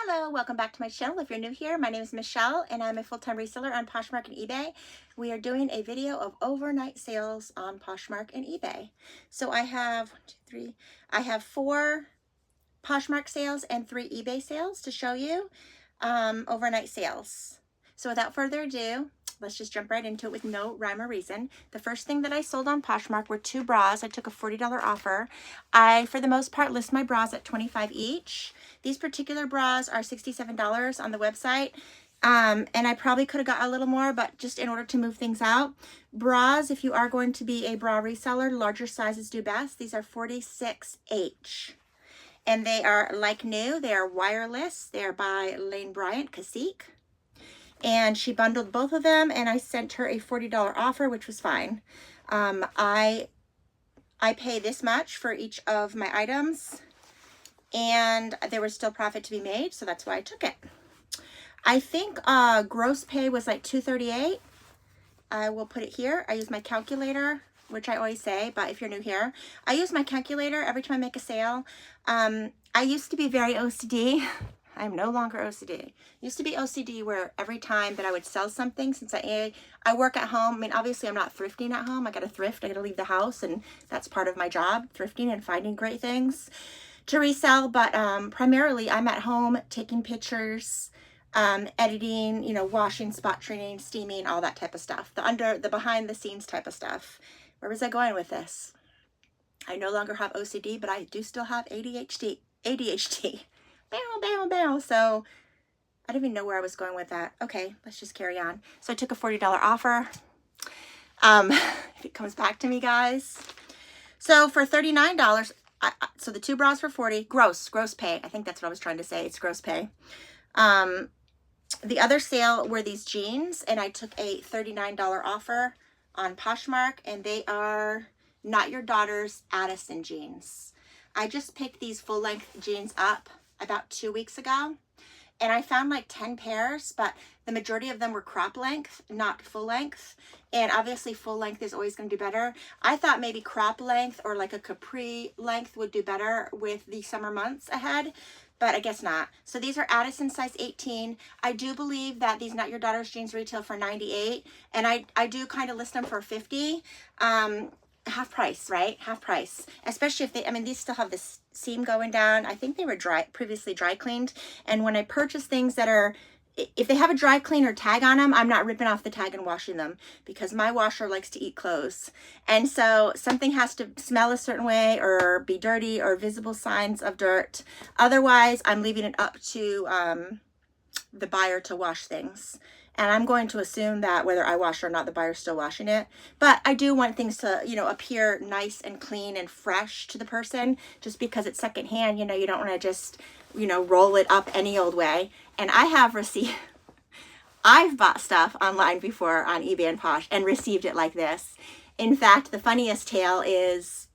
Hello, welcome back to my channel. If you're new here, my name is Michelle and I'm a full-time reseller on Poshmark and eBay. We are doing a video of overnight sales on Poshmark and eBay. So I have I have 4 Poshmark sales and 3 eBay sales to show you, overnight sales. So without further ado, let's just jump right into it with no rhyme or reason. The first thing that I sold on Poshmark were 2 bras. I took a $40 offer. I, for the most part, list my bras at $25 each. These particular bras are $67 on the website. And I probably could have got a little more, but just in order to move things out. Bras, if you are going to be a bra reseller, larger sizes do best. These are 46H. And they are like new. They are wireless. They are by Lane Bryant Cacique. And she bundled both of them, and I sent her a $40 offer, which was fine. I pay this much for each of my items, and there was still profit to be made, so that's why I took it. I think gross pay was like $238. I will put it here. I use my calculator, which I always say, but if you're new here, I use my calculator every time I make a sale. I used to be very OCD. I'm no longer OCD. Used to be OCD where every time that I would sell something, since I work at home, I mean, obviously I'm not thrifting at home. I got to thrift, I got to leave the house, and that's part of my job, thrifting and finding great things to resell. But primarily I'm at home taking pictures, editing, you know, washing, spot treating, steaming, all that type of stuff. The behind the scenes type of stuff. Where was I going with this? I no longer have OCD, but I do still have ADHD. Bow. So I don't even know where I was going with that. Okay, let's just carry on. So I took a $40 offer. If it comes back to me, guys. So for $39, so the 2 bras for $40, gross pay. I think that's what I was trying to say. It's gross pay. The other sale were these jeans, and I took a $39 offer on Poshmark, and they are Not Your Daughter's Addison jeans. I just picked these full-length jeans up about 2 weeks ago, and I found like 10 pairs, but the majority of them were crop length, not full length. And obviously full length is always going to do better. I thought maybe crop length or like a capri length would do better with the summer months ahead, but I guess not. So these are Addison size 18. I do believe that these Not Your Daughter's jeans retail for $98, and I do kind of list them for $50. Half price, right? Half price. Especially if they, I mean, these still have this seam going down. I think they were previously dry cleaned. And when I purchase things that are, if they have a dry cleaner tag on them, I'm not ripping off the tag and washing them, because my washer likes to eat clothes. And so something has to smell a certain way or be dirty or visible signs of dirt. Otherwise, I'm leaving it up to the buyer to wash things. And I'm going to assume that whether I wash or not, the buyer's still washing it. But I do want things to, you know, appear nice and clean and fresh to the person. Just because it's secondhand, you know, you don't want to just, you know, roll it up any old way. And I have received, I've bought stuff online before on eBay and Posh and received it like this. In fact, the funniest tale is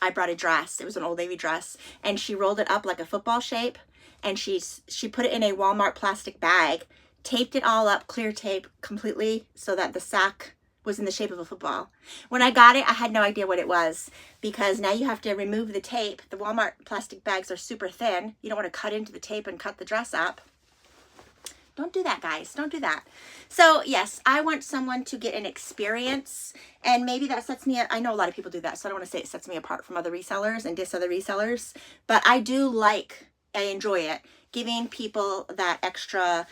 I brought a dress. It was an Old Navy dress, and she rolled it up like a football shape, and she put it in a Walmart plastic bag, taped it all up, clear tape completely, so that the sack was in the shape of a football. When I got it, I had no idea what it was, because now you have to remove the tape. The Walmart plastic bags are super thin. You don't want to cut into the tape and cut the dress up. Don't do that, guys. Don't do that. So yes, I want someone to get an experience, and maybe that sets me, I know a lot of people do that, so I don't want to say it sets me apart from other resellers and diss other resellers, but I enjoy it, giving people that extra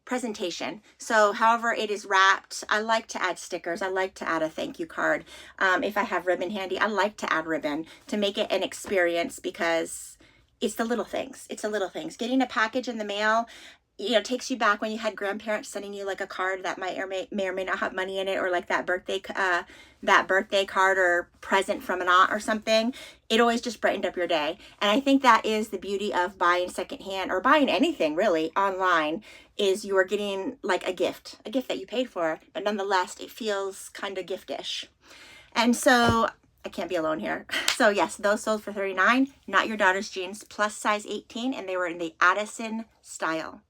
presentation. So however it is wrapped, I like to add stickers. I like to add a thank you card. If I have ribbon handy, I like to add ribbon to make it an experience, because it's the little things. It's the little things. Getting a package in the mail, you know, takes you back when you had grandparents sending you like a card that may or may not have money in it, or like that birthday card or present from an aunt or something. It always just brightened up your day. And I think that is the beauty of buying secondhand, or buying anything really online, is you are getting like a gift that you paid for, but nonetheless it feels kind of giftish. And so I can't be alone here. So yes, those sold for $39. Not Your Daughter's jeans, plus size 18, and they were in the Addison style.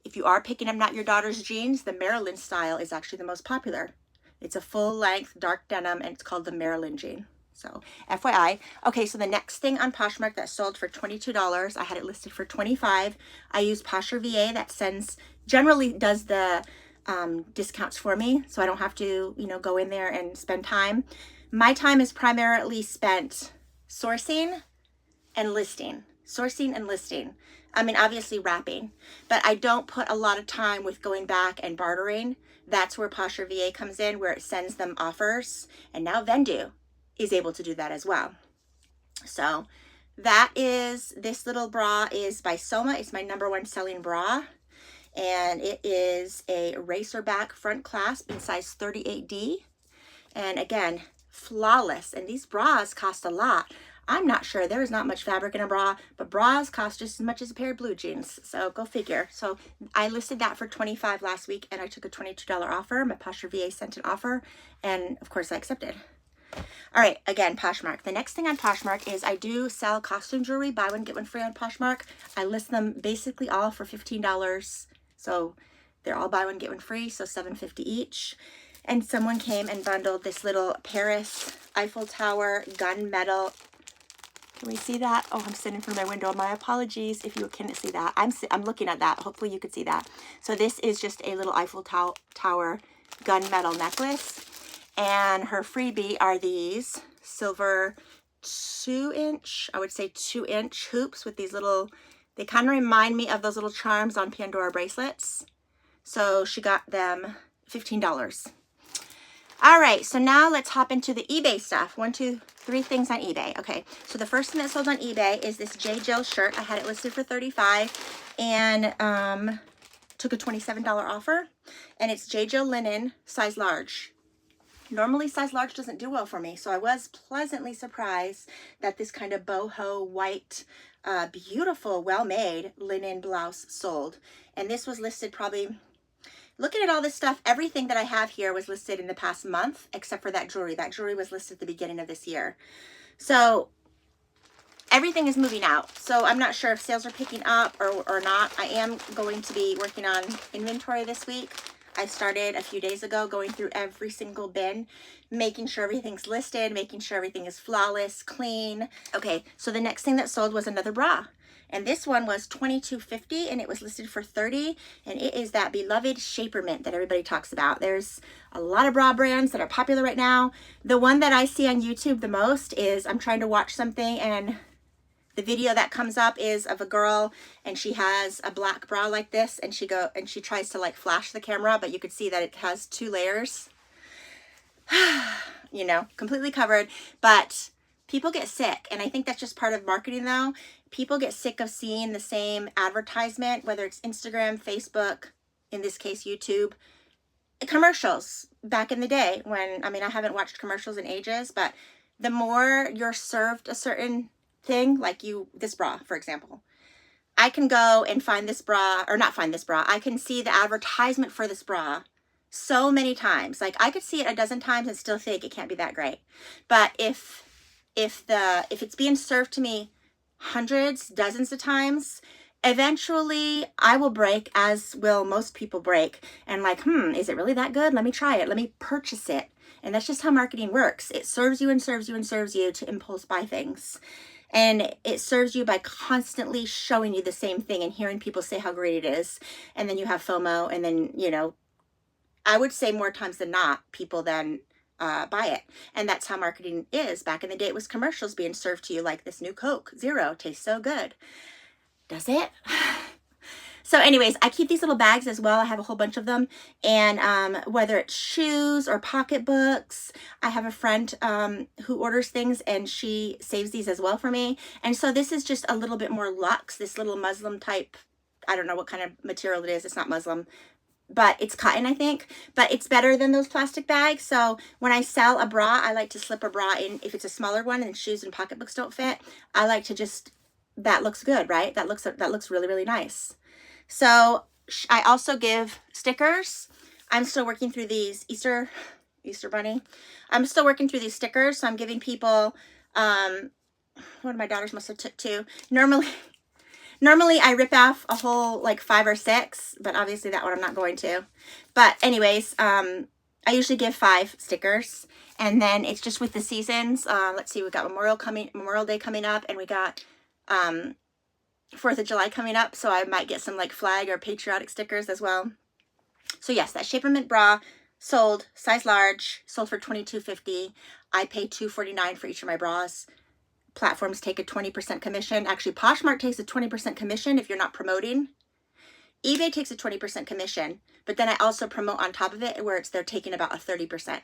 If you are picking up Not Your Daughter's jeans, the Maryland style is actually the most popular. It's a full length dark denim, and it's called the Maryland jean. So FYI. Okay, so the next thing on Poshmark that sold for $22, I had it listed for $25. I use Posher VA that generally does the discounts for me, so I don't have to, you know, go in there and spend time. My time is primarily spent sourcing and listing. Sourcing and listing. I mean, obviously wrapping, but I don't put a lot of time with going back and bartering. That's where Posher VA comes in, where it sends them offers, and now Vendu is able to do that as well. So that is, this little bra is by Soma. It's my #1 selling bra, and it is a racer back front clasp in size 38D. And again, flawless. And these bras cost a lot. I'm not sure. There is not much fabric in a bra, but bras cost just as much as a pair of blue jeans. So go figure. So I listed that for $25 last week, and I took a $22 offer. My Posher VA sent an offer, and of course I accepted. All right, again, Poshmark. The next thing on Poshmark is I do sell costume jewelry, buy one, get one free on Poshmark. I list them basically all for $15. So they're all buy one, get one free, so $7.50 each. And someone came and bundled this little Paris Eiffel Tower gunmetal. Can we see that? Oh, I'm sitting in front of my window. My apologies if you can't see that. I'm looking at that. Hopefully you could see that. So this is just a little Eiffel Tower gunmetal necklace. And her freebie are these silver 2-inch, I would say 2-inch hoops with these little, they kind of remind me of those little charms on Pandora bracelets. So she got them $15. All right, so now let's hop into the eBay stuff. 1, 2, 3 things on eBay. Okay, so the first thing that sold on eBay is this J. Jill shirt. I had it listed for $35 and took a $27 offer. And it's J. Jill linen, size large. Normally size large doesn't do well for me, so I was pleasantly surprised that this kind of boho white, beautiful, well-made linen blouse sold. And this was listed probably, looking at all this stuff, everything that I have here was listed in the past month, except for that jewelry. That jewelry was listed at the beginning of this year. So everything is moving out. So I'm not sure if sales are picking up or not. I am going to be working on inventory this week. I started a few days ago going through every single bin, making sure everything's listed, making sure everything is flawless, clean. Okay, so the next thing that sold was another bra. And this one was $22.50 and it was listed for $30. And it is that beloved Shaper Mint that everybody talks about. There's a lot of bra brands that are popular right now. The one that I see on YouTube the most is I'm trying to watch something and the video that comes up is of a girl and she has a black bra like this and she tries to like flash the camera, but you could see that it has 2 layers. You know, completely covered, but people get sick. And I think that's just part of marketing though. People get sick of seeing the same advertisement, whether it's Instagram, Facebook, in this case, YouTube, commercials back in the day when, I mean, I haven't watched commercials in ages, but the more you're served a certain thing, like this bra, for example, I can go and find this bra, or not find this bra, I can see the advertisement for this bra so many times. Like I could see it a dozen times and still think it can't be that great. But if it's being served to me hundreds, dozens of times, eventually I will break, as will most people break, and like, is it really that good? Let me try it. Let me purchase it. And that's just how marketing works. It serves you and serves you and serves you to impulse buy things. And it serves you by constantly showing you the same thing and hearing people say how great it is. And then you have FOMO. And then, you know, I would say more times than not, people then buy it. And that's how marketing is. Back in the day, it was commercials being served to you like this new Coke Zero tastes so good. Does it? So anyways, I keep these little bags as well. I have a whole bunch of them. And whether it's shoes or pocketbooks, I have a friend who orders things and she saves these as well for me. And so this is just a little bit more luxe, this little muslin type, I don't know what kind of material it is. It's not muslin, but it's cotton, I think. But it's better than those plastic bags. So when I sell a bra, I like to slip a bra in if it's a smaller one and shoes and pocketbooks don't fit. I like to just, that looks good, right? That looks really, really nice. So I also give stickers. I'm still working through these Easter Bunny. I'm still working through these stickers. So I'm giving people, one of my daughters must have took 2. Normally I rip off a whole like 5 or 6, but obviously that one I'm not going to. But anyways, I usually give 5 stickers And then it's just with the seasons. Let's see, we got Memorial Day coming up, and we got 4th of July coming up. So I might get some like flag or patriotic stickers as well. So yes, that Shaper Mint bra sold, size large, sold for $22.50. I pay $2.49 for each of my bras. Platforms take a 20% commission. Actually, Poshmark takes a 20% commission if you're not promoting. eBay takes a 20% commission, but then I also promote on top of it where they're taking about a 30%.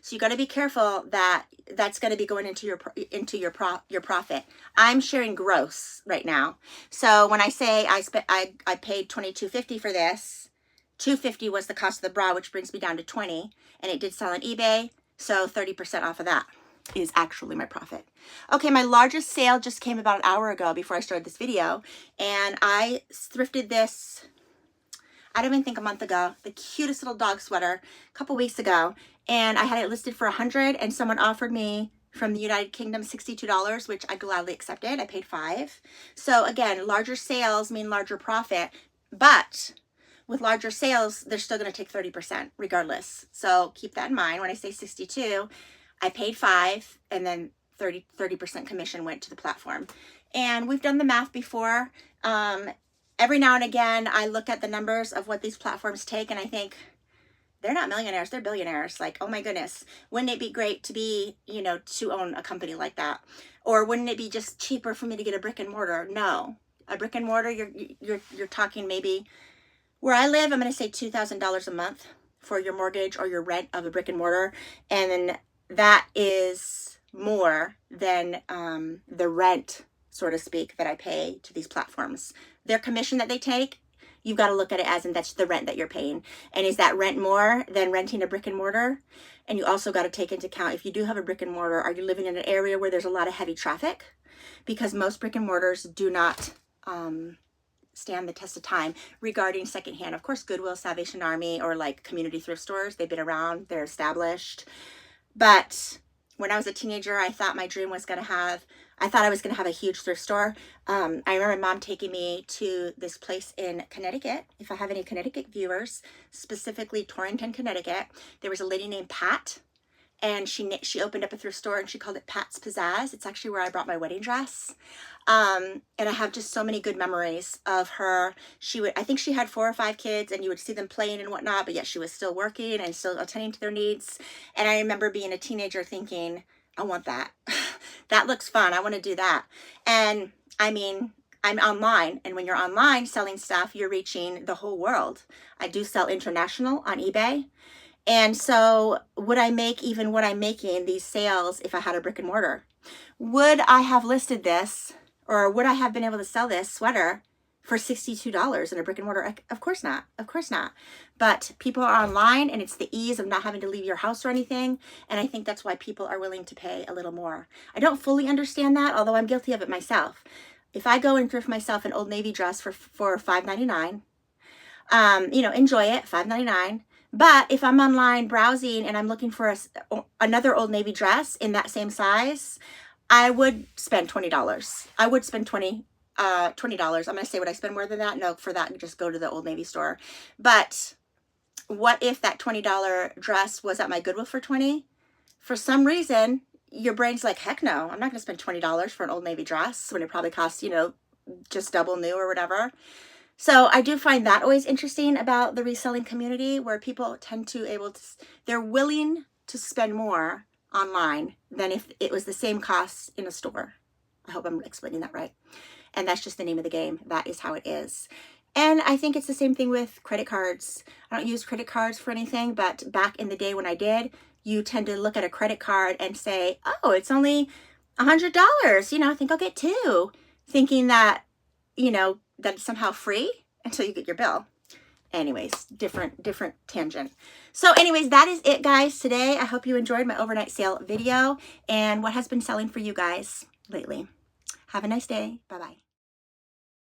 So you got to be careful that that's going to be going into your profit. I'm sharing gross right now. So when I say I paid $22.50 for this, $2.50 was the cost of the bra, which brings me down to $20, and it did sell on eBay. So 30% off of that is actually my profit. Okay, my largest sale just came about an hour ago before I started this video, and I thrifted this, I don't even think a month ago, the cutest little dog sweater a couple weeks ago, and I had it listed for $100, and someone offered me from the United Kingdom $62, which I gladly accepted. I paid $5. So again, larger sales mean larger profit, but with larger sales, they're still going to take 30% regardless. So keep that in mind. When I say 62, I paid $5, and then 30% commission went to the platform. And we've done the math before. Every now and again, I look at the numbers of what these platforms take, and I think, they're not millionaires, they're billionaires. Like, oh my goodness, wouldn't it be great to be, you know, to own a company like that? Or wouldn't it be just cheaper for me to get a brick and mortar? No, a brick and mortar, you're talking maybe, where I live, I'm going to say $2,000 a month for your mortgage or your rent of a brick and mortar. And then that is more than the rent, so to speak, that I pay to these platforms. Their commission that they take, you've got to look at it as in that's the rent that you're paying. And is that rent more than renting a brick and mortar? And you also got to take into account, if you do have a brick and mortar, are you living in an area where there's a lot of heavy traffic? Because most brick and mortars do not stand the test of time regarding secondhand. Of course, Goodwill, Salvation Army, or like community thrift stores, they've been around, they're established. But when I was a teenager, I thought my dream was I thought I was going to have a huge thrift store. I remember my mom taking me to this place in Connecticut. If I have any Connecticut viewers, specifically Torrington, Connecticut, there was a lady named Pat, and she opened up a thrift store, and she called it Pat's Pizzazz. It's actually where I brought my wedding dress. And I have just so many good memories of her. I think she had 4 or 5 kids, and you would see them playing and whatnot, but yet she was still working and still attending to their needs. And I remember being a teenager thinking, I want that. That looks fun. I want to do that. And I mean, I'm online, and when you're online selling stuff, you're reaching the whole world. I do sell international on eBay. And so would I make even what I'm making, these sales, if I had a brick and mortar? Would I have listed this, or would I have been able to sell this sweater for $62 in a brick and mortar? Of course not. Of course not. But people are online, and it's the ease of not having to leave your house or anything. And I think that's why people are willing to pay a little more. I don't fully understand that, although I'm guilty of it myself. If I go and thrift myself an Old Navy dress for $5.99, you know, enjoy it, $5.99. But if I'm online browsing and I'm looking for another Old Navy dress in that same size, I would spend $20. I would spend $20. I'm going to say, would I spend more than that? No, for that, just go to the Old Navy store. But what if that $20 dress was at my Goodwill for $20? For some reason, your brain's like, heck no, I'm not going to spend $20 for an Old Navy dress when it probably costs, you know, just double new or whatever. So I do find that always interesting about the reselling community, where people tend to they're willing to spend more online than if it was the same cost in a store. I hope I'm explaining that right. And that's just the name of the game. That is how it is. And I think it's the same thing with credit cards. I don't use credit cards for anything, but back in the day when I did, you tend to look at a credit card and say, oh, it's only $100. You know, I think I'll get 2. Thinking that, you know, that it's somehow free until you get your bill. Anyways, different tangent. So anyways, that is it, guys, today. I hope you enjoyed my overnight sale video and what has been selling for you guys lately. Have a nice day. Bye-bye.